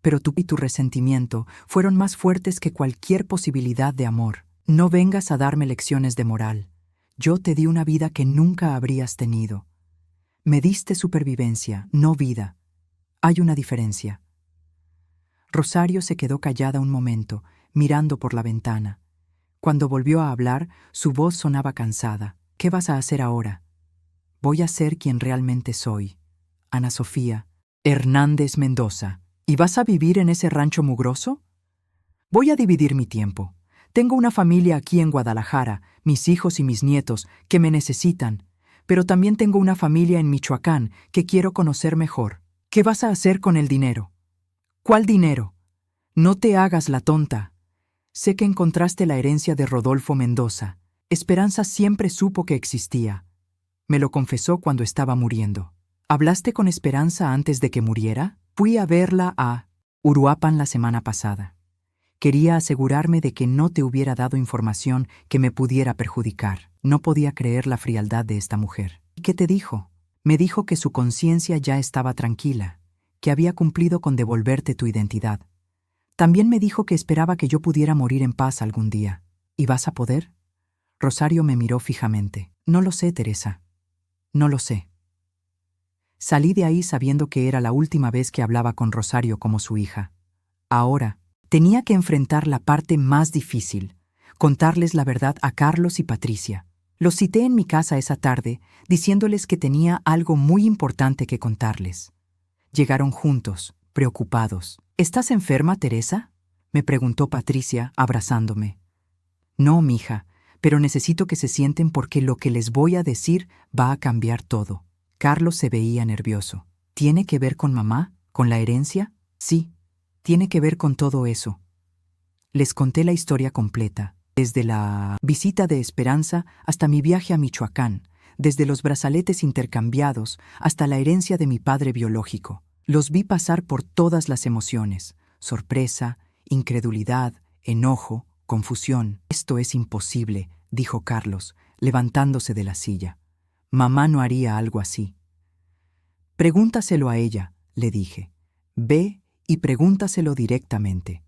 pero tú y tu resentimiento fueron más fuertes que cualquier posibilidad de amor. No vengas a darme lecciones de moral. Yo te di una vida que nunca habrías tenido. Me diste supervivencia, no vida. Hay una diferencia». Rosario se quedó callada un momento, mirando por la ventana. Cuando volvió a hablar, su voz sonaba cansada. «¿Qué vas a hacer ahora?» «Voy a ser quien realmente soy. Ana Sofía Hernández Mendoza. ¿Y vas a vivir en ese rancho mugroso?» «Voy a dividir mi tiempo. Tengo una familia aquí en Guadalajara, mis hijos y mis nietos, que me necesitan, pero también tengo una familia en Michoacán que quiero conocer mejor. ¿Qué vas a hacer con el dinero?» «¿Cuál dinero? No te hagas la tonta. Sé que encontraste la herencia de Rodolfo Mendoza. Esperanza siempre supo que existía. Me lo confesó cuando estaba muriendo». «¿Hablaste con Esperanza antes de que muriera?» «Fui a verla a Uruapan la semana pasada. Quería asegurarme de que no te hubiera dado información que me pudiera perjudicar. No podía creer la frialdad de esta mujer». «¿Y qué te dijo?» «Me dijo que su conciencia ya estaba tranquila, que había cumplido con devolverte tu identidad. También me dijo que esperaba que yo pudiera morir en paz algún día». «¿Y vas a poder?» Rosario me miró fijamente. «No lo sé, Teresa. No lo sé». Salí de ahí sabiendo que era la última vez que hablaba con Rosario como su hija. Ahora, tenía que enfrentar la parte más difícil, contarles la verdad a Carlos y Patricia. Los cité en mi casa esa tarde, diciéndoles que tenía algo muy importante que contarles. Llegaron juntos, preocupados. «¿Estás enferma, Teresa?», me preguntó Patricia, abrazándome. «No, mija, pero necesito que se sienten porque lo que les voy a decir va a cambiar todo». Carlos se veía nervioso. «¿Tiene que ver con mamá? ¿Con la herencia?» «Sí, tiene que ver con todo eso». Les conté la historia completa, desde la visita de Esperanza hasta mi viaje a Michoacán, desde los brazaletes intercambiados hasta la herencia de mi padre biológico. Los vi pasar por todas las emociones: sorpresa, incredulidad, enojo, confusión. «Esto es imposible», dijo Carlos, levantándose de la silla. «Mamá no haría algo así». «Pregúntaselo a ella», le dije. «Ve y pregúntaselo directamente».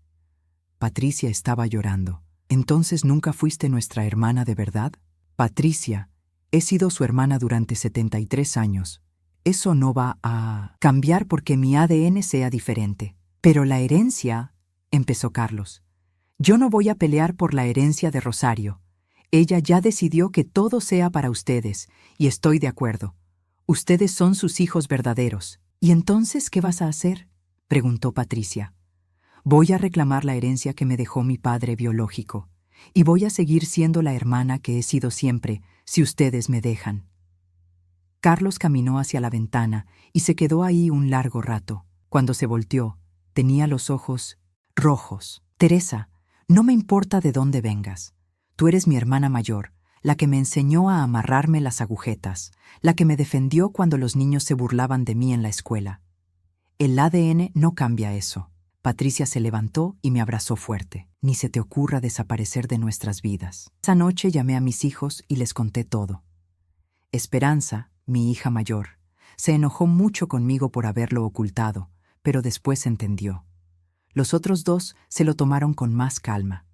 Patricia estaba llorando. «¿Entonces nunca fuiste nuestra hermana de verdad?» «Patricia, he sido su hermana durante 73 años. Eso no va a cambiar porque mi ADN sea diferente». «Pero la herencia», empezó Carlos. «Yo no voy a pelear por la herencia de Rosario. Ella ya decidió que todo sea para ustedes, y estoy de acuerdo. Ustedes son sus hijos verdaderos». «¿Y entonces qué vas a hacer?», preguntó Patricia. «Voy a reclamar la herencia que me dejó mi padre biológico, y voy a seguir siendo la hermana que he sido siempre, si ustedes me dejan». Carlos caminó hacia la ventana y se quedó ahí un largo rato. Cuando se volteó, Tenía los ojos rojos. Teresa, no me importa de dónde vengas. Tú eres mi hermana mayor, la que me enseñó a amarrarme las agujetas, la que me defendió cuando los niños se burlaban de mí en la escuela. El ADN no cambia eso. Patricia se levantó y me abrazó fuerte. Ni se te ocurra desaparecer de nuestras vidas. Esa noche llamé a mis hijos y les conté todo. Esperanza, mi hija mayor, se enojó mucho conmigo por haberlo ocultado, pero después entendió. Los otros dos se lo tomaron con más calma.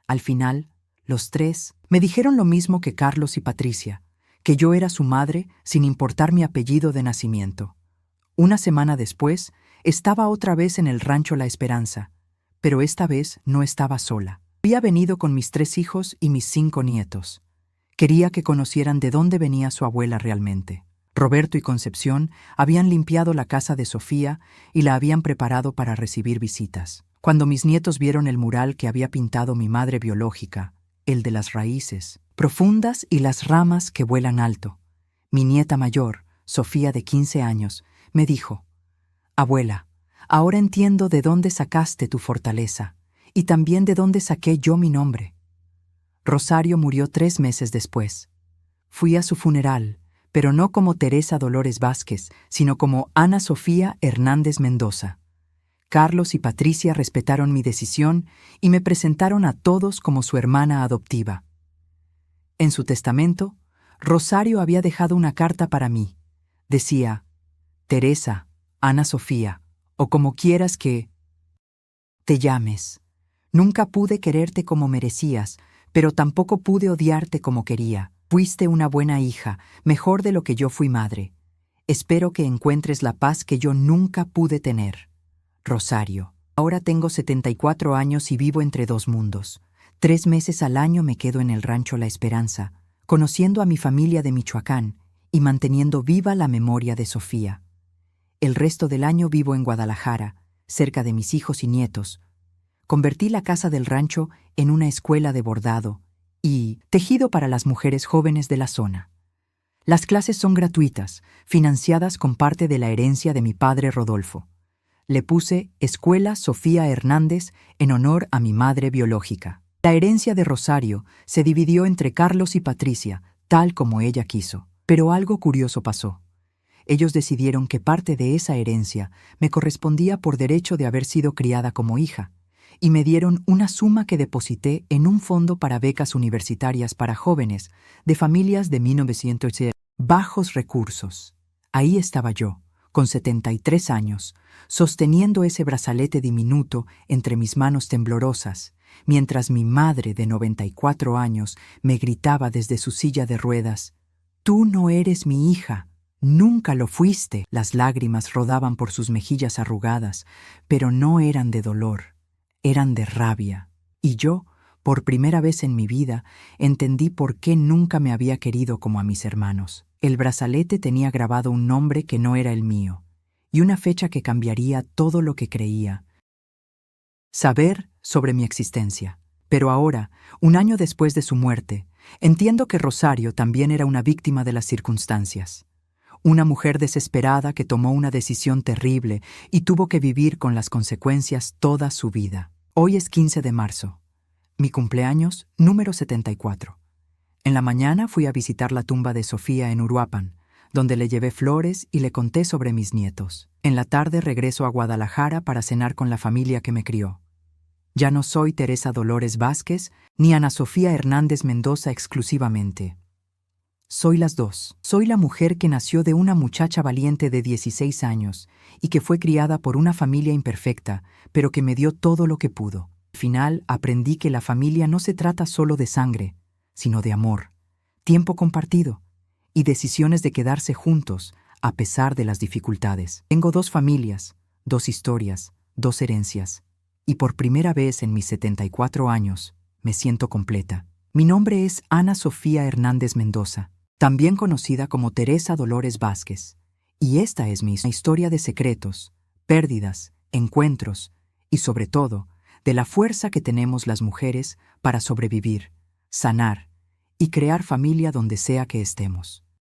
Al final, los tres me dijeron lo mismo que Carlos y Patricia, que yo era su madre sin importar mi apellido de nacimiento. Una semana después, estaba otra vez en el rancho La Esperanza, pero esta vez no estaba sola. Había venido con mis 3 hijos y mis 5 nietos. Quería que conocieran de dónde venía su abuela realmente. Roberto y Concepción habían limpiado la casa de Sofía y la habían preparado para recibir visitas. Cuando mis nietos vieron el mural que había pintado mi madre biológica, el de las raíces profundas y las ramas que vuelan alto, mi nieta mayor, Sofía de 15 años, me dijo: «Abuela, ahora entiendo de dónde sacaste tu fortaleza y también de dónde saqué yo mi nombre». Rosario murió 3 meses después. Fui a su funeral, pero no como Teresa Dolores Vázquez, sino como Ana Sofía Hernández Mendoza. Carlos y Patricia respetaron mi decisión y me presentaron a todos como su hermana adoptiva. En su testamento, Rosario había dejado una carta para mí. Decía: «Teresa, Ana Sofía, o como quieras que te llames. Nunca pude quererte como merecías, pero tampoco pude odiarte como quería. Fuiste una buena hija, mejor de lo que yo fui madre. Espero que encuentres la paz que yo nunca pude tener. Rosario. Ahora tengo 74 años y vivo entre 2 mundos. 3 meses al año me quedo en el rancho La Esperanza, conociendo a mi familia de Michoacán y manteniendo viva la memoria de Sofía. El resto del año vivo en Guadalajara, cerca de mis hijos y nietos. Convertí la casa del rancho en una escuela de bordado y tejido para las mujeres jóvenes de la zona. Las clases son gratuitas, financiadas con parte de la herencia de mi padre Rodolfo. Le puse Escuela Sofía Hernández en honor a mi madre biológica. La herencia de Rosario se dividió entre Carlos y Patricia, tal como ella quiso. Pero algo curioso pasó. Ellos decidieron que parte de esa herencia me correspondía por derecho de haber sido criada como hija, y me dieron una suma que deposité en un fondo para becas universitarias para jóvenes de familias de 1980 bajos recursos. Ahí estaba yo, con 73 años, sosteniendo ese brazalete diminuto entre mis manos temblorosas, mientras mi madre de 94 años me gritaba desde su silla de ruedas: «Tú no eres mi hija. Nunca lo fuiste». Las lágrimas rodaban por sus mejillas arrugadas, pero no eran de dolor, eran de rabia. Y yo, por primera vez en mi vida, entendí por qué nunca me había querido como a mis hermanos. El brazalete tenía grabado un nombre que no era el mío, y una fecha que cambiaría todo lo que creía saber sobre mi existencia. Pero ahora, 1 año después de su muerte, entiendo que Rosario también era una víctima de las circunstancias. Una mujer desesperada que tomó una decisión terrible y tuvo que vivir con las consecuencias toda su vida. Hoy es 15 de marzo, mi cumpleaños número 74. En la mañana fui a visitar la tumba de Sofía en Uruapan, donde le llevé flores y le conté sobre mis nietos. En la tarde regreso a Guadalajara para cenar con la familia que me crió. Ya no soy Teresa Dolores Vázquez ni Ana Sofía Hernández Mendoza exclusivamente. Soy las dos. Soy la mujer que nació de una muchacha valiente de 16 años y que fue criada por una familia imperfecta, pero que me dio todo lo que pudo. Al final aprendí que la familia no se trata solo de sangre, sino de amor, tiempo compartido y decisiones de quedarse juntos a pesar de las dificultades. Tengo 2 familias, 2 historias, 2 herencias, y por primera vez en mis 74 años me siento completa. Mi nombre es Ana Sofía Hernández Mendoza, también conocida como Teresa Dolores Vázquez, y esta es mi historia de secretos, pérdidas, encuentros y, sobre todo, de la fuerza que tenemos las mujeres para sobrevivir, sanar y crear familia donde sea que estemos.